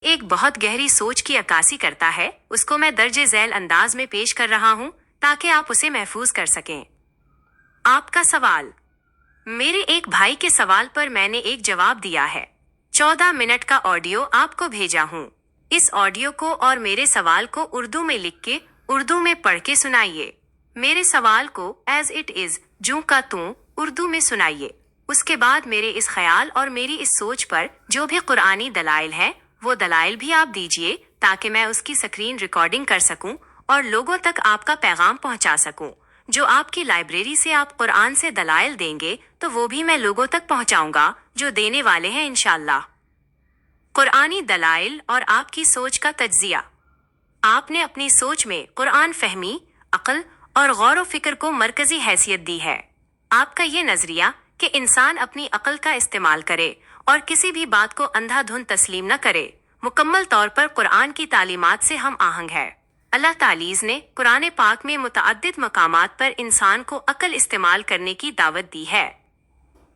ایک بہت گہری سوچ کی عکاسی کرتا ہے، اس کو میں درج ذیل انداز میں پیش کر رہا ہوں تاکہ آپ اسے محفوظ کر سکیں۔ آپ کا سوال۔ میرے ایک بھائی کے سوال پر میں نے ایک جواب دیا ہے۔ 14 منٹ کا آڈیو آپ کو بھیجا ہوں۔ اس آڈیو کو اور میرے سوال کو اردو میں لکھ کے اردو میں پڑھ کے سنائیے۔ میرے سوال کو ایز اٹ از جوں کا توں اردو میں سنائیے۔ اس کے بعد میرے اس خیال اور میری اس سوچ پر جو بھی قرآنی دلائل ہیں وہ دلائل بھی آپ دیجئے تاکہ میں اس کی سکرین ریکارڈنگ کر سکوں اور لوگوں تک آپ کا پیغام پہنچا سکوں۔ جو آپ کی لائبریری سے آپ قرآن سے دلائل دیں گے تو وہ بھی میں لوگوں تک پہنچاؤں گا جو دینے والے ہیں انشاءاللہ۔ قرآنی دلائل اور آپ کی سوچ کا تجزیہ۔ آپ نے اپنی سوچ میں قرآن فہمی، عقل اور غور و فکر کو مرکزی حیثیت دی ہے۔ آپ کا یہ نظریہ کہ انسان اپنی عقل کا استعمال کرے اور کسی بھی بات کو اندھا دھند تسلیم نہ کرے، مکمل طور پر قرآن کی تعلیمات سے ہم آہنگ ہے۔ اللہ تعالیٰ نے قرآن پاک میں متعدد مقامات پر انسان کو عقل استعمال کرنے کی دعوت دی ہے۔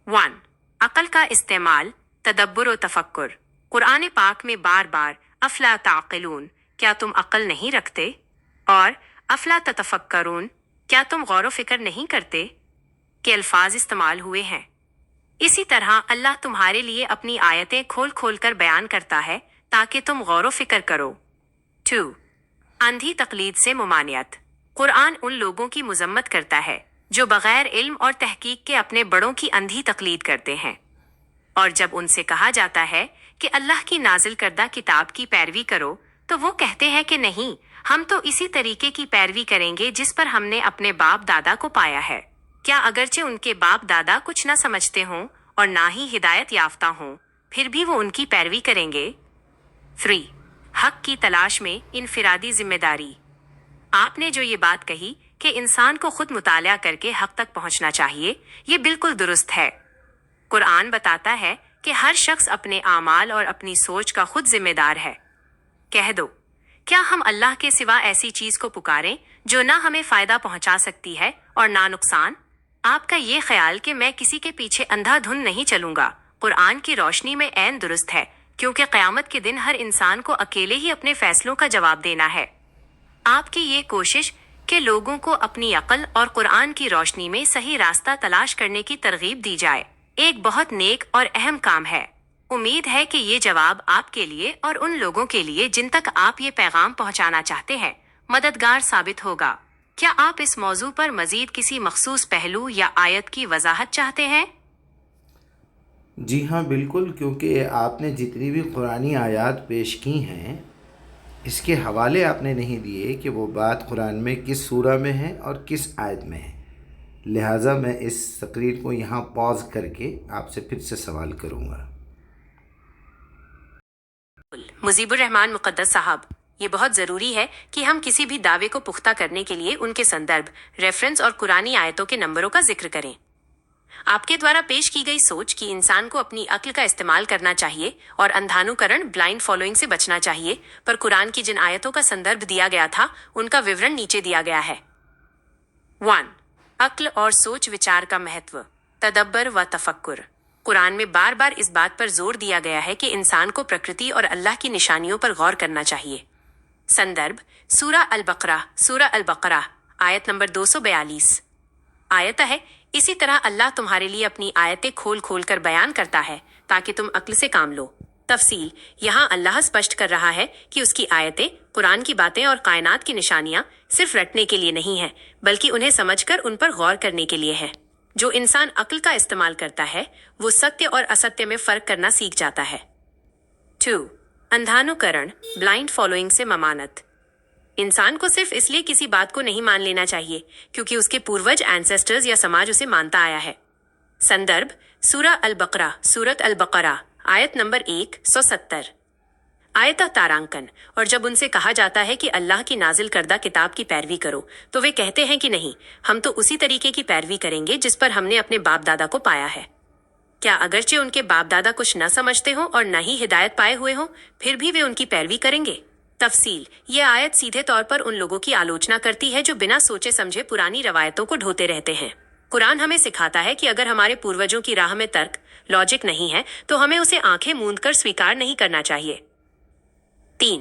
1. عقل کا استعمال، تدبر و تفکر۔ قرآن پاک میں بار بار افلا تعقلون، کیا تم عقل نہیں رکھتے، اور افلا تتفکرون، کیا تم غور و فکر نہیں کرتے کے الفاظ استعمال ہوئے ہیں۔ اسی طرح اللہ تمہارے لیے اپنی آیتیں کھول کھول کر بیان کرتا ہے تاکہ تم غور و فکر کرو۔ 2. اندھی تقلید سے ممانعت۔ قرآن ان لوگوں کی مذمت کرتا ہے جو بغیر علم اور تحقیق کے اپنے بڑوں کی اندھی تقلید کرتے ہیں، اور جب ان سے کہا جاتا ہے کہ اللہ کی نازل کردہ کتاب کی پیروی کرو تو وہ کہتے ہیں کہ نہیں، ہم تو اسی طریقے کی پیروی کریں گے جس پر ہم نے اپنے باپ دادا کو پایا ہے۔ کیا اگرچہ ان کے باپ دادا کچھ نہ سمجھتے ہوں اور نہ ہی ہدایت یافتہ ہوں، پھر بھی وہ ان کی پیروی کریں گے؟ 3. حق کی تلاش میں انفرادی ذمہ داری۔ آپ نے جو یہ بات کہی کہ انسان کو خود مطالعہ کر کے حق تک پہنچنا چاہیے، یہ بالکل درست ہے۔ قرآن بتاتا ہے کہ ہر شخص اپنے اعمال اور اپنی سوچ کا خود ذمہ دار ہے۔ کہہ دو، کیا ہم اللہ کے سوا ایسی چیز کو پکاریں جو نہ ہمیں فائدہ پہنچا سکتی ہے اور نہ نقصان؟ آپ کا یہ خیال کہ میں کسی کے پیچھے اندھا دھند نہیں چلوں گا، قرآن کی روشنی میں عین درست ہے، کیونکہ قیامت کے دن ہر انسان کو اکیلے ہی اپنے فیصلوں کا جواب دینا ہے۔ آپ کی یہ کوشش کہ لوگوں کو اپنی عقل اور قرآن کی روشنی میں صحیح راستہ تلاش کرنے کی ترغیب دی جائے، ایک بہت نیک اور اہم کام ہے۔ امید ہے کہ یہ جواب آپ کے لیے اور ان لوگوں کے لیے جن تک آپ یہ پیغام پہنچانا چاہتے ہیں مددگار ثابت ہوگا۔ کیا آپ اس موضوع پر مزید کسی مخصوص پہلو یا آیت کی وضاحت چاہتے ہیں؟ جی ہاں بالکل، کیونکہ آپ نے جتنی بھی قرآنی آیات پیش کی ہیں اس کے حوالے آپ نے نہیں دیے کہ وہ بات قرآن میں کس سورہ میں ہے اور کس آیت میں ہے، لہٰذا میں اس تقریر کو یہاں پاز کر کے آپ سے پھر سے سوال کروں گا۔ مجیب الرحمان مقدس صاحب، یہ بہت ضروری ہے کہ ہم کسی بھی دعوے کو پختہ کرنے کے لیے ان کے سندرب، ریفرنس اور قرآنی آیتوں کے نمبروں کا ذکر کریں۔ آپ کے دوارا پیش کی گئی سوچ کہ انسان کو اپنی عقل کا استعمال کرنا چاہیے اور اندھانوکرن بلائنڈ فالوئنگ سے بچنا چاہیے پر قرآن کی جن آیتوں کا سندرب دیا گیا تھا ان کا وورن نیچے دیا گیا ہے۔ 1. عقل اور سوچ وچار کا مہتو، تدبر و تفکر۔ قرآن میں بار بار اس بات پر زور دیا گیا ہے کہ انسان کو پرکرتی اور اللہ کی نشانیوں پر غور کرنا چاہیے۔ سندرب سورہ البقرہ آیت نمبر 242۔ آیت ہے، اسی طرح اللہ تمہارے لیے اپنی آیتیں کھول کھول کر بیان کرتا ہے تاکہ تم عقل سے کام لو۔ تفصیل، یہاں اللہ اسپشٹ کر رہا ہے کہ اس کی آیتیں، قرآن کی باتیں اور کائنات کی نشانیاں صرف رٹنے کے لیے نہیں ہیں بلکہ انہیں سمجھ کر ان پر غور کرنے کے لیے ہے۔ جو انسان عقل کا استعمال کرتا ہے وہ ستیہ اور استیہ میں فرق کرنا سیکھ جاتا ہے۔ 2. اندھانوکرن بلائنڈ فالوئنگ سے ممانت۔ انسان کو صرف اس لیے کسی بات کو نہیں مان لینا چاہیے کیونکہ اس کے پوروج اینسیسٹرز یا سماج اسے مانتا آیا ہے۔ سندرب سورت البقرہ آیت نمبر 170۔ آیتہ تارانکن، اور جب ان سے کہا جاتا ہے کہ اللہ کی نازل کردہ کتاب کی پیروی کرو تو وہ کہتے ہیں کہ نہیں، ہم تو اسی طریقے کی پیروی کریں گے جس پر ہم نے اپنے باپ دادا کو پایا ہے۔ کیا اگرچہ ان کے باپ دادا کچھ نہ سمجھتے ہوں اور نہ ہی ہدایت پائے ہوئے ہوں، پھر بھی وہ ان کی پیروی کریں گے؟ تفصیل، یہ آیت سیدھے طور پر ان لوگوں کی آلوچنا کرتی ہے جو بنا سوچے سمجھے پرانی روایتوں کو ڈھوتے رہتے ہیں۔ قرآن ہمیں سکھاتا ہے کہ اگر ہمارے پوروجوں کی راہ میں ترک، لاجک نہیں ہے تو ہمیں اسے آنکھیں موند کر سویکار نہیں کرنا چاہیے۔ 3.